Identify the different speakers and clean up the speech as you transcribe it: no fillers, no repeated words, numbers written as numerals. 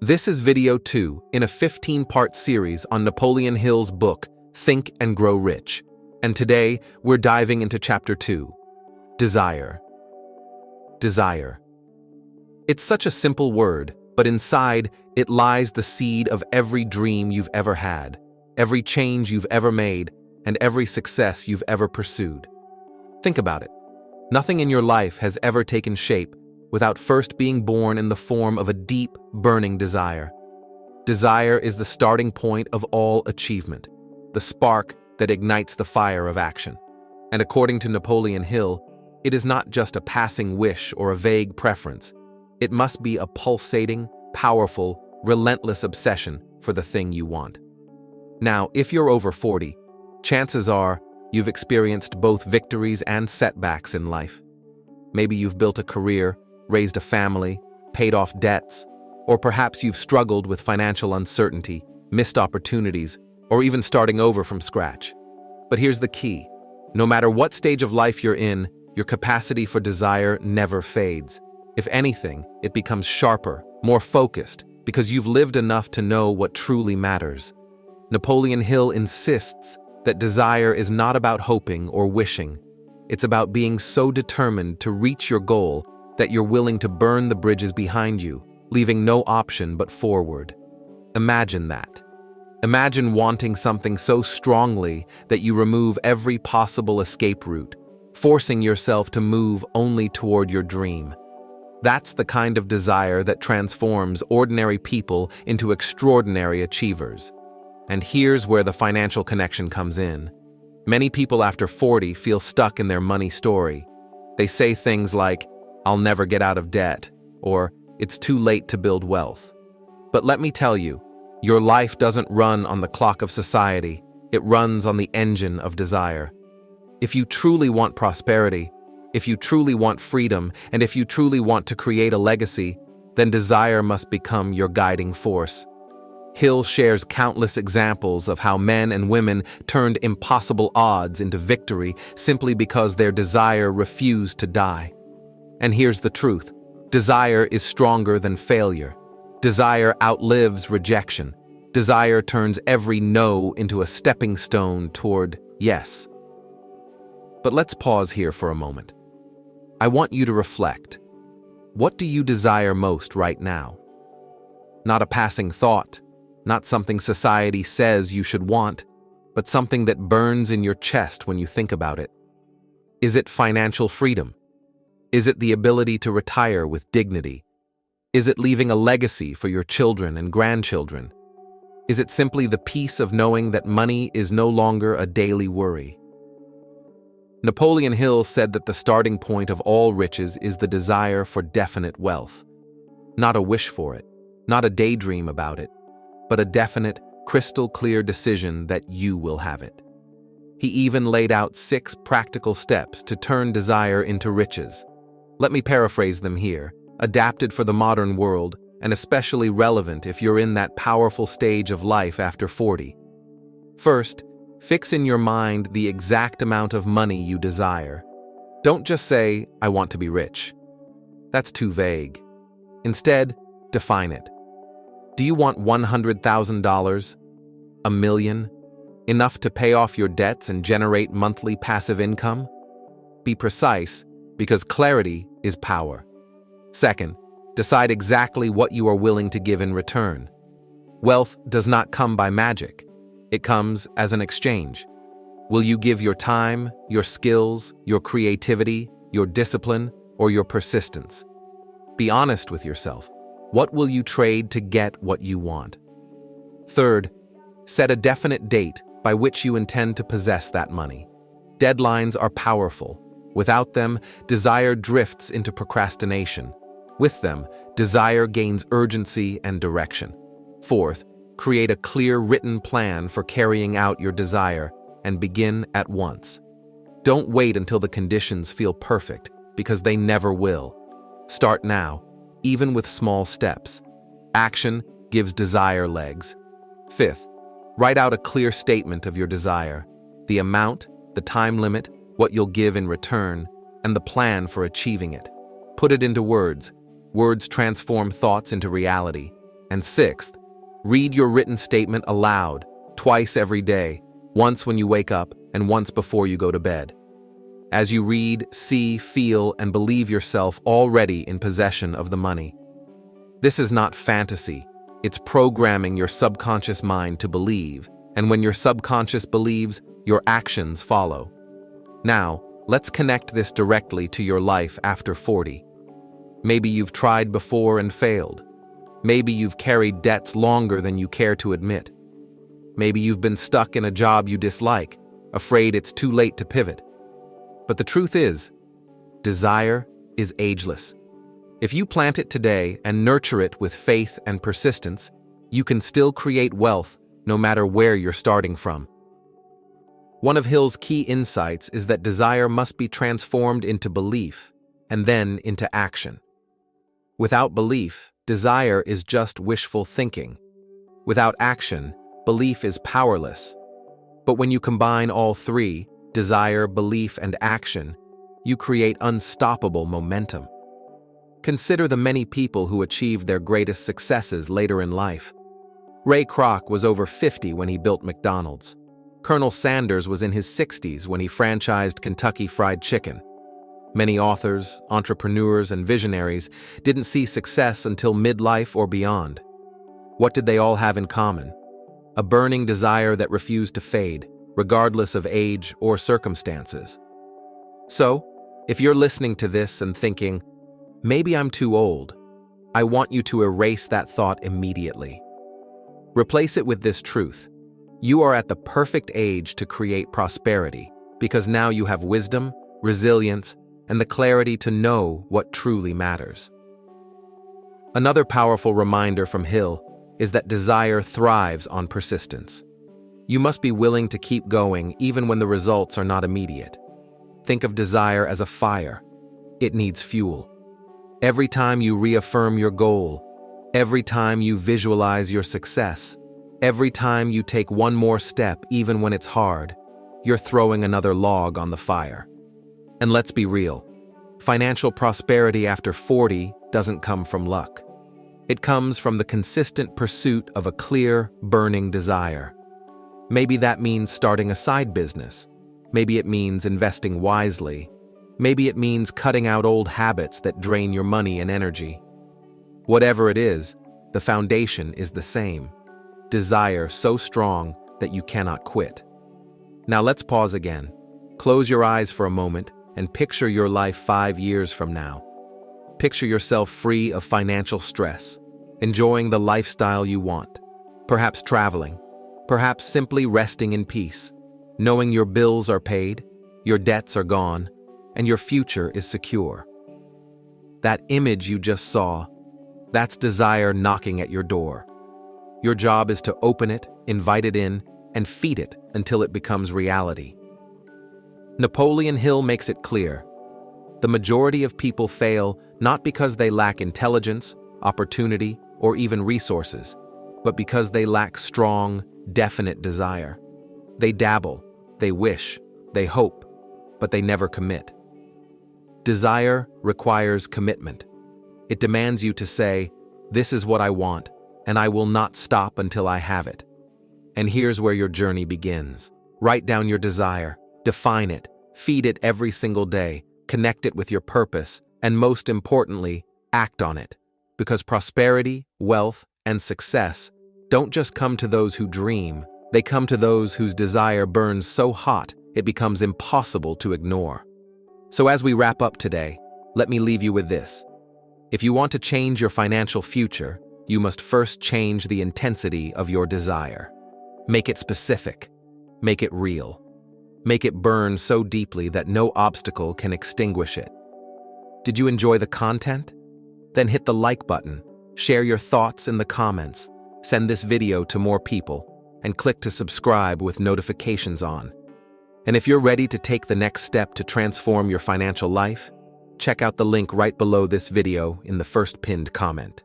Speaker 1: This is video 2 in a 15-part series on Napoleon Hill's book, Think and Grow Rich. And today, we're diving into Chapter 2, Desire. Desire. It's such a simple word, but inside, it lies the seed of every dream you've ever had, every change you've ever made, and every success you've ever pursued. Think about it. Nothing in your life has ever taken shape without first being born in the form of a deep, burning desire. Desire is the starting point of all achievement, the spark that ignites the fire of action. And according to Napoleon Hill, it is not just a passing wish or a vague preference. It must be a pulsating, powerful, relentless obsession for the thing you want. Now, if you're over 40, chances are you've experienced both victories and setbacks in life. Maybe you've built a career, raised a family, paid off debts, or perhaps you've struggled with financial uncertainty, missed opportunities, or even starting over from scratch. But here's the key. No matter what stage of life you're in, your capacity for desire never fades. If anything, it becomes sharper, more focused, because you've lived enough to know what truly matters. Napoleon Hill insists that desire is not about hoping or wishing. It's about being so determined to reach your goal that you're willing to burn the bridges behind you, leaving no option but forward. Imagine that. Imagine wanting something so strongly that you remove every possible escape route, forcing yourself to move only toward your dream. That's the kind of desire that transforms ordinary people into extraordinary achievers. And here's where the financial connection comes in. Many people after 40 feel stuck in their money story. They say things like, "I'll never get out of debt," or "It's too late to build wealth." But let me tell you, your life doesn't run on the clock of society, it runs on the engine of desire. If you truly want prosperity, if you truly want freedom, and if you truly want to create a legacy, then desire must become your guiding force. Hill shares countless examples of how men and women turned impossible odds into victory simply because their desire refused to die. And here's the truth. Desire is stronger than failure. Desire outlives rejection. Desire turns every no into a stepping stone toward yes. But let's pause here for a moment. I want you to reflect. What do you desire most right now? Not a passing thought, not something society says you should want, but something that burns in your chest when you think about it. Is it financial freedom? Is it the ability to retire with dignity? Is it leaving a legacy for your children and grandchildren? Is it simply the peace of knowing that money is no longer a daily worry? Napoleon Hill said that the starting point of all riches is the desire for definite wealth. Not a wish for it, not a daydream about it, but a definite, crystal-clear decision that you will have it. He even laid out 6 practical steps to turn desire into riches. Let me paraphrase them here, adapted for the modern world, and especially relevant if you're in that powerful stage of life after 40. First, fix in your mind the exact amount of money you desire. Don't just say, "I want to be rich." That's too vague. Instead, define it. Do you want $100,000? $1 million? Enough to pay off your debts and generate monthly passive income? Be precise, because clarity is power. Second, decide exactly what you are willing to give in return. Wealth does not come by magic. It comes as an exchange. Will you give your time, your skills, your creativity, your discipline, or your persistence? Be honest with yourself. What will you trade to get what you want? Third, set a definite date by which you intend to possess that money. Deadlines are powerful. Without them, desire drifts into procrastination. With them, desire gains urgency and direction. Fourth, create a clear written plan for carrying out your desire and begin at once. Don't wait until the conditions feel perfect, because they never will. Start now, even with small steps. Action gives desire legs. Fifth, write out a clear statement of your desire, the amount, the time limit, what you'll give in return, and the plan for achieving it. Put it into words. Words transform thoughts into reality. And sixth, read your written statement aloud, twice every day, once when you wake up and once before you go to bed. As you read, see, feel, and believe yourself already in possession of the money. This is not fantasy. It's programming your subconscious mind to believe, and when your subconscious believes, your actions follow. Now, let's connect this directly to your life after 40. Maybe you've tried before and failed. Maybe you've carried debts longer than you care to admit. Maybe you've been stuck in a job you dislike, afraid it's too late to pivot. But the truth is, desire is ageless. If you plant it today and nurture it with faith and persistence, you can still create wealth no matter where you're starting from. One of Hill's key insights is that desire must be transformed into belief and then into action. Without belief, desire is just wishful thinking. Without action, belief is powerless. But when you combine all three, desire, belief, and action, you create unstoppable momentum. Consider the many people who achieved their greatest successes later in life. Ray Kroc was over 50 when he built McDonald's. Colonel Sanders was in his 60s when he franchised Kentucky Fried Chicken. Many authors, entrepreneurs, and visionaries didn't see success until midlife or beyond. What did they all have in common? A burning desire that refused to fade, regardless of age or circumstances. So, if you're listening to this and thinking, maybe I'm too old, I want you to erase that thought immediately. Replace it with this truth. You are at the perfect age to create prosperity because now you have wisdom, resilience, and the clarity to know what truly matters. Another powerful reminder from Hill is that desire thrives on persistence. You must be willing to keep going even when the results are not immediate. Think of desire as a fire. It needs fuel. Every time you reaffirm your goal, every time you visualize your success, every time you take one more step even when it's hard, you're throwing another log on the fire. And let's be real, financial prosperity after 40 doesn't come from luck. It comes from the consistent pursuit of a clear, burning desire. Maybe that means starting a side business. Maybe it means investing wisely. Maybe it means cutting out old habits that drain your money and energy. Whatever it is, the foundation is the same. Desire so strong that you cannot quit. Now let's pause again. Close your eyes for a moment and picture your life 5 years from now. Picture yourself free of financial stress, enjoying the lifestyle you want, perhaps traveling, perhaps simply resting in peace, knowing your bills are paid, your debts are gone, and your future is secure. That image you just saw, that's desire knocking at your door. Your job is to open it, invite it in, and feed it until it becomes reality. Napoleon Hill makes it clear. The majority of people fail not because they lack intelligence, opportunity, or even resources, but because they lack strong, definite desire. They dabble, they wish, they hope, but they never commit. Desire requires commitment. It demands you to say, "This is what I want, and I will not stop until I have it." And here's where your journey begins. Write down your desire, define it, feed it every single day, connect it with your purpose, and most importantly, act on it. Because prosperity, wealth, and success don't just come to those who dream, they come to those whose desire burns so hot it becomes impossible to ignore. So as we wrap up today, let me leave you with this. If you want to change your financial future, you must first change the intensity of your desire. Make it specific. Make it real. Make it burn so deeply that no obstacle can extinguish it. Did you enjoy the content? Then hit the like button, share your thoughts in the comments, send this video to more people, and click to subscribe with notifications on. And if you're ready to take the next step to transform your financial life, check out the link right below this video in the first pinned comment.